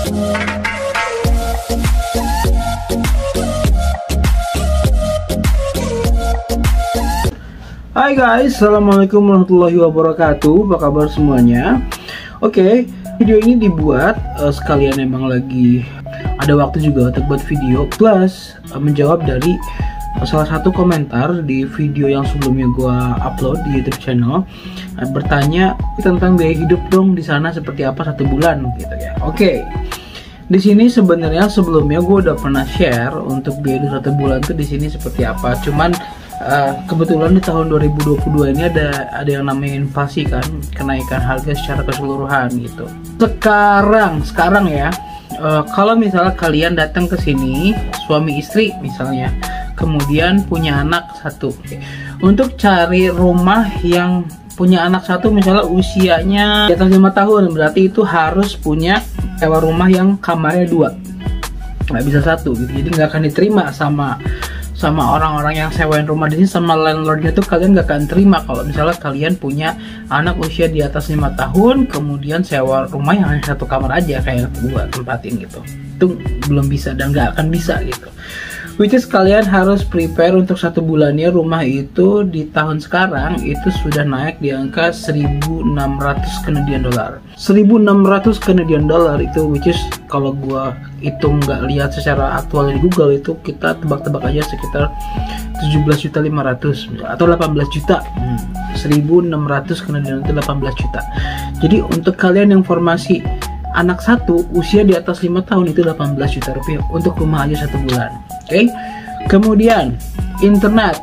Hai guys, assalamualaikum warahmatullahi wabarakatuh. Apa kabar semuanya? Oke, video ini dibuat sekalian emang lagi ada waktu juga untuk buat video, plus menjawab dari salah satu komentar di video yang sebelumnya gua upload di YouTube channel, bertanya tentang biaya hidup dong di sana seperti apa 1 bulan gitu ya. Oke. Di sini sebenarnya sebelumnya gue udah pernah share untuk biaya hidup 1 bulan tuh di sini seperti apa. Cuman kebetulan di tahun 2022 ini ada yang namanya inflasi kan, kenaikan harga secara keseluruhan gitu. Sekarang ya, kalau misalnya kalian datang ke sini suami istri misalnya, kemudian punya anak 1, untuk cari rumah yang punya anak 1 misalnya usianya di atas 5 tahun, berarti itu harus punya sewa rumah yang kamarnya 2, nggak bisa 1 gitu. Jadi nggak akan diterima sama orang-orang yang sewain rumah di sini, sama landlordnya tuh kalian gak akan terima kalau misalnya kalian punya anak usia di atas 5 tahun kemudian sewa rumah yang hanya 1 kamar aja kayak gua tempatin gitu. Itu belum bisa dan gak akan bisa gitu. Which is kalian harus prepare untuk 1 bulannya rumah itu di tahun sekarang itu sudah naik di angka 1.600 Canadian dollar. 1.600 Canadian dollar itu, which is kalau gua hitung nggak lihat secara aktual di Google, itu kita tebak-tebak aja sekitar 17.500.000 atau 18 juta. 1.600 Canadian itu 18 juta. Jadi untuk kalian yang formasi anak 1 usia di atas 5 tahun itu 18 juta rupiah untuk rumah aja 1 bulan. Oke. Kemudian internet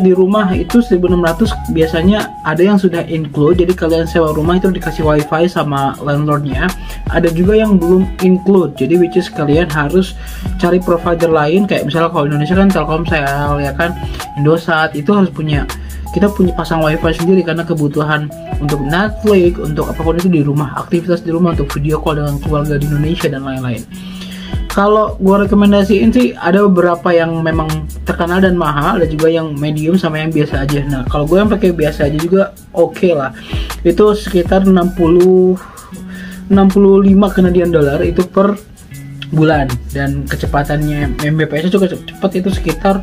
di rumah itu 1.600 biasanya ada yang sudah include, jadi kalian sewa rumah itu dikasih wifi sama landlordnya. Ada juga yang belum include, jadi which is kalian harus cari provider lain, kayak misalnya kalau Indonesia kan Telkomsel ya kan, Indosat, itu harus kita punya pasang wifi sendiri karena kebutuhan untuk Netflix, untuk apapun itu di rumah, aktivitas di rumah, untuk video call dengan keluarga di Indonesia dan lain-lain. Kalau gue rekomendasiin sih ada beberapa yang memang terkenal dan mahal, ada juga yang medium sama yang biasa aja. Nah kalau gue yang pakai biasa aja juga oke lah, itu sekitar 65 Canadian dollar itu per bulan, dan kecepatannya Mbps cukup cepat, itu sekitar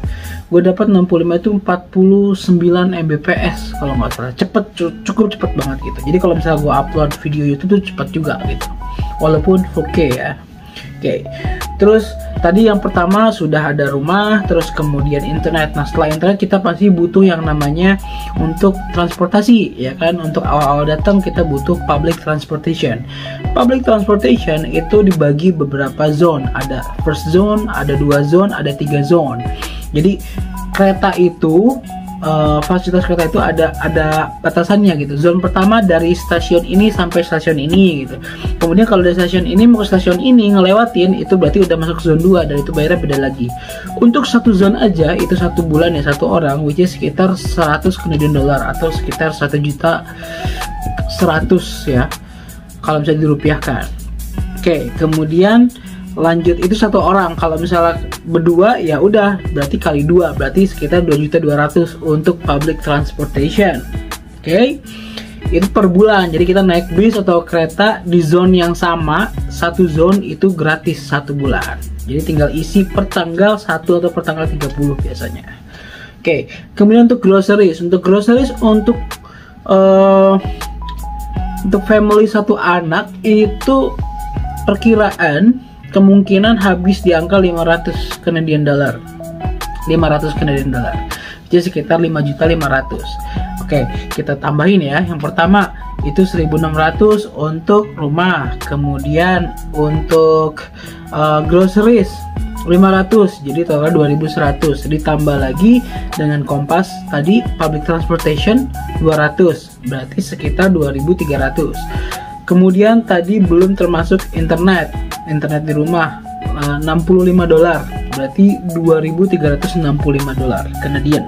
gue dapat 65 itu 49 Mbps kalau nggak salah. Cukup cepet banget gitu. Jadi kalau misalnya gue upload video YouTube tuh cepat juga gitu, walaupun oke ya. Oke, terus tadi yang pertama sudah ada rumah, terus kemudian internet. Nah setelah internet kita pasti butuh yang namanya untuk transportasi ya kan. Untuk awal-awal datang kita butuh public transportation. Public transportation itu dibagi beberapa zone, ada first zone, ada 2 zone, ada 3 zone. Jadi kereta itu fasilitas kereta itu ada batasannya gitu. Zone pertama dari stasiun ini sampai stasiun ini gitu. Kemudian kalau dari stasiun ini mau ke stasiun ini ngelewatin, itu berarti udah masuk zone 2 dan itu bayarnya beda lagi. Untuk 1 zone aja itu 1 bulan ya 1 orang, which is sekitar 100 Canadian dollar atau sekitar 1.100.000 ya kalau bisa dirupiahkan. Oke, kemudian lanjut itu 1 orang. Kalau misalnya berdua ya udah berarti kali 2, berarti sekitar 2.200.000 untuk public transportation. Oke. Itu per bulan. Jadi kita naik bis atau kereta di zone yang sama, 1 zone itu gratis 1 bulan. Jadi tinggal isi per tanggal 1 atau per tanggal 30 biasanya. Oke. Kemudian untuk groceries untuk family 1 anak itu perkiraan kemungkinan habis di angka 500 Canadian dollar. 500 Canadian dollar. Jadi sekitar 5.500.000. Oke, kita tambahin ya. Yang pertama itu 1.600 untuk rumah. Kemudian untuk groceries 500, jadi total 2.100. Ditambah lagi dengan Kompas tadi public transportation 200, berarti sekitar 2.300. Kemudian tadi belum termasuk internet di rumah 65 dolar, berarti 2.365 dolar Canadian.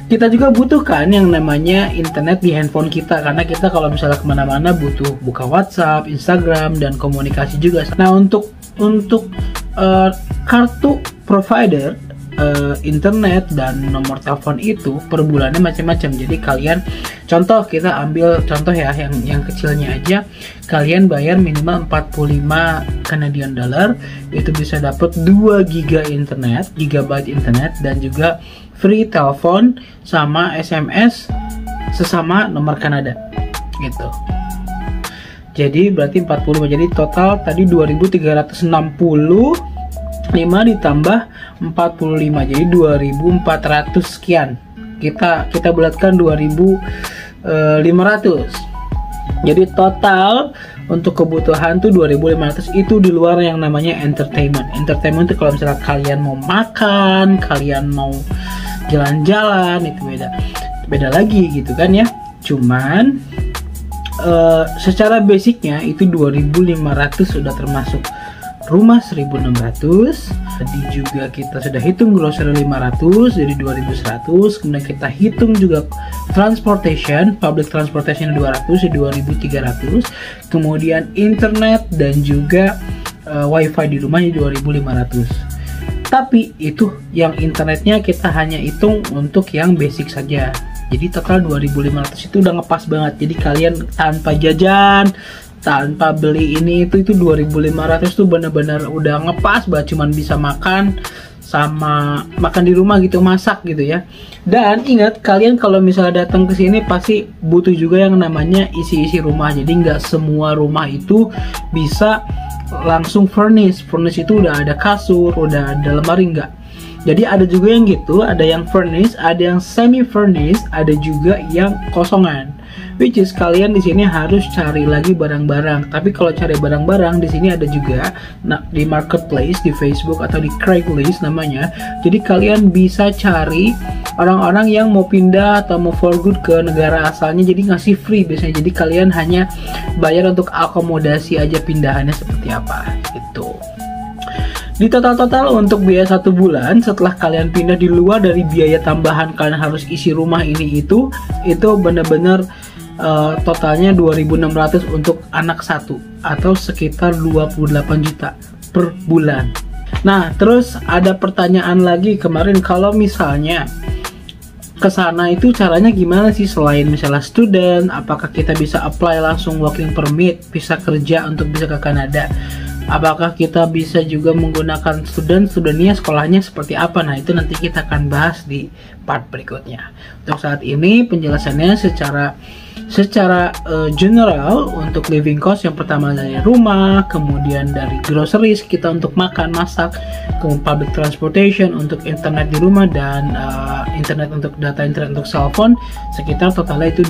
Kita juga butuhkan yang namanya internet di handphone kita, karena kita kalau misalnya kemana-mana butuh buka WhatsApp, Instagram, dan komunikasi juga. Nah untuk kartu provider internet dan nomor telepon itu per bulannya macam-macam. Jadi kalian, contoh kita ambil contoh ya yang kecilnya aja, kalian bayar minimal 45 Canadian dollar, itu bisa dapat 2 GB internet dan juga free telepon sama SMS sesama nomor Kanada gitu. Jadi berarti 45, jadi total tadi 2.365 ditambah 45, jadi 2.400 sekian. Kita bulatkan 2.500. Jadi total untuk kebutuhan tuh 2.500, itu di luar yang namanya entertainment. Entertainment itu kalau misalnya kalian mau makan, kalian mau jalan-jalan, itu beda lagi gitu kan ya. Cuman secara basicnya itu 2.500 sudah termasuk rumah 1.600. Tadi juga kita sudah hitung grocery 500, jadi 2.100. Kemudian kita hitung juga transportation, public transportation 200, jadi 2.300. Kemudian internet dan juga wifi di rumah jadi 2.500. Tapi itu yang internetnya kita hanya hitung untuk yang basic saja. Jadi total 2.500 itu udah ngepas banget. Jadi kalian tanpa jajan, tanpa beli ini itu 2.500 tuh bener-bener udah ngepas banget, cuman bisa makan sama makan di rumah gitu, masak gitu ya. Dan ingat, kalian kalau misalnya datang ke sini pasti butuh juga yang namanya isi-isi rumah. Jadi nggak semua rumah itu bisa langsung furnish itu udah ada kasur, udah ada lemari, enggak. Jadi ada juga yang gitu, ada yang furnished, ada yang semi furnished, ada juga yang kosongan. Which is kalian di sini harus cari lagi barang-barang. Tapi kalau cari barang-barang di sini ada juga di marketplace, di Facebook atau di Craigslist namanya. Jadi kalian bisa cari orang-orang yang mau pindah atau mau for good ke negara asalnya, jadi ngasih free biasanya. Jadi kalian hanya bayar untuk akomodasi aja pindahannya seperti apa gitu. Di total untuk biaya 1 bulan setelah kalian pindah, di luar dari biaya tambahan kalian harus isi rumah ini itu benar-benar totalnya 2.600 untuk anak satu, atau sekitar 28 juta per bulan. Nah, terus ada pertanyaan lagi kemarin, kalau misalnya ke sana itu caranya gimana sih? Selain misalnya student, apakah kita bisa apply langsung working permit, bisa kerja untuk bisa ke Kanada? Apakah kita bisa juga menggunakan studentnya, sekolahnya seperti apa? Nah, itu nanti kita akan bahas di part berikutnya. Untuk saat ini penjelasannya secara general untuk living cost, yang pertama dari rumah, kemudian dari groceries kita untuk makan, masak, kemudian public transportation untuk internet di rumah, dan internet untuk data internet untuk cellphone, sekitar totalnya itu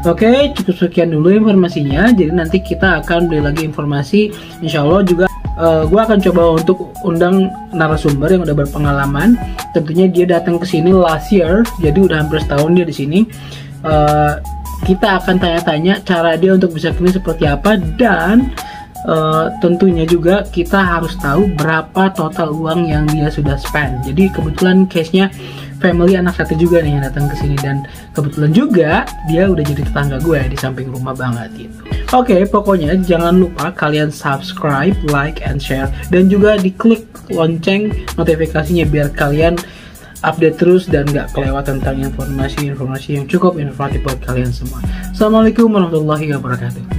Oke, cukup sekian dulu informasinya. Jadi nanti kita akan beli lagi informasi. Insya Allah juga gue akan coba untuk undang narasumber yang udah berpengalaman. Tentunya dia datang ke sini last year, jadi udah hampir setahun dia di sini. Kita akan tanya-tanya cara dia untuk bisa kesini seperti apa, dan tentunya juga kita harus tahu berapa total uang yang dia sudah spend. Jadi kebetulan case-nya family anak satu juga nih yang datang ke sini, dan kebetulan juga dia udah jadi tetangga gue di samping rumah banget gitu. Oke, pokoknya jangan lupa kalian subscribe, like, and share, dan juga diklik lonceng notifikasinya biar kalian update terus dan gak kelewatan tentang informasi yang cukup informatif buat kalian semua. Assalamualaikum warahmatullahi wabarakatuh.